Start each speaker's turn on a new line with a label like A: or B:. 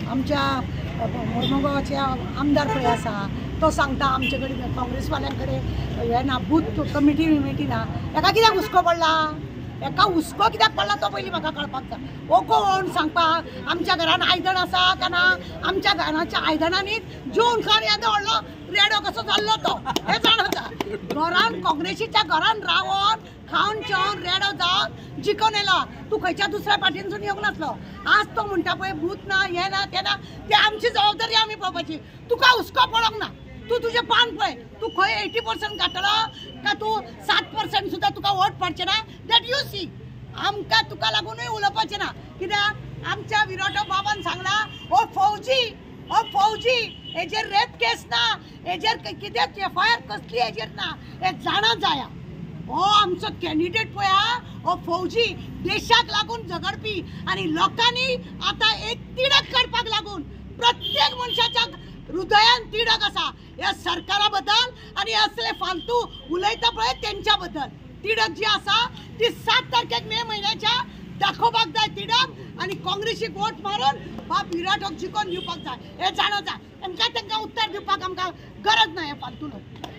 A: आमच्या मोरमुगांवचे आमदार पळय आसा तो सांगता आमचे कडेन काँग्रेसवाल्यांकडे हे ना बूथ कमिटी ना एका कित्याक हुस्को पडला एका हुस्को कित्याक पडला तो पयलीं म्हाका कळपाक जाय ओकोण सांगपाक आमच्या घरान आयदन आसा का ना आमच्या घराच्या आयदनांनी जेवन खाण येदो व्हडलो रेडो कसो जाल्लो तो हे जाणा घरान काँग्रेसीच्या घरान रावन खावन जेवन रेडो जावन जिखून येयला तूं खंयच्या दुसऱ्या पार्टीनसून येवंक नासलो आज तो म्हणटा पळय बूथ ना हे ना ते ना ते आमची जबाबदारी आमी पळोवपाची तुका हुस्को पडोंक ना तू तुझे पान पळय तू खंय 80% घातलो का तू 7% सुद्धा तुका वोट पडचे ना दॅट यू सी आमकां तुका लागूनय उलोवपाचें ना कित्याक आमच्या विरोटो बाबान सांगला ओ फौजी हेजेर रेप केस ना हेजेर कितें FIR कसली हेजेर ना हे जाणा जाया हो आमचो कॅन्डिडेट पळया हो फौजी देशाक लागून झगडपी आनी लोकांनी आता एक तिडक करपाक लागून प्रत्येक मनशाच्या हृदयान तिडक आसा या सरकारा बद्दल आणि असले फालतू उलयता पळय तेंच्या बद्दल तिडक जी आसा ती 7 तारखेक मे महिन्याच्या दाखोवपाक जाय तिडक आणि काँग्रेसीक वोट मारून बाप विराटोक जिखोवन दिवपाक जाय हे जाणा जाय तांकां उत्तर दिवपाक आमकां गरज ना हे फालतू लोक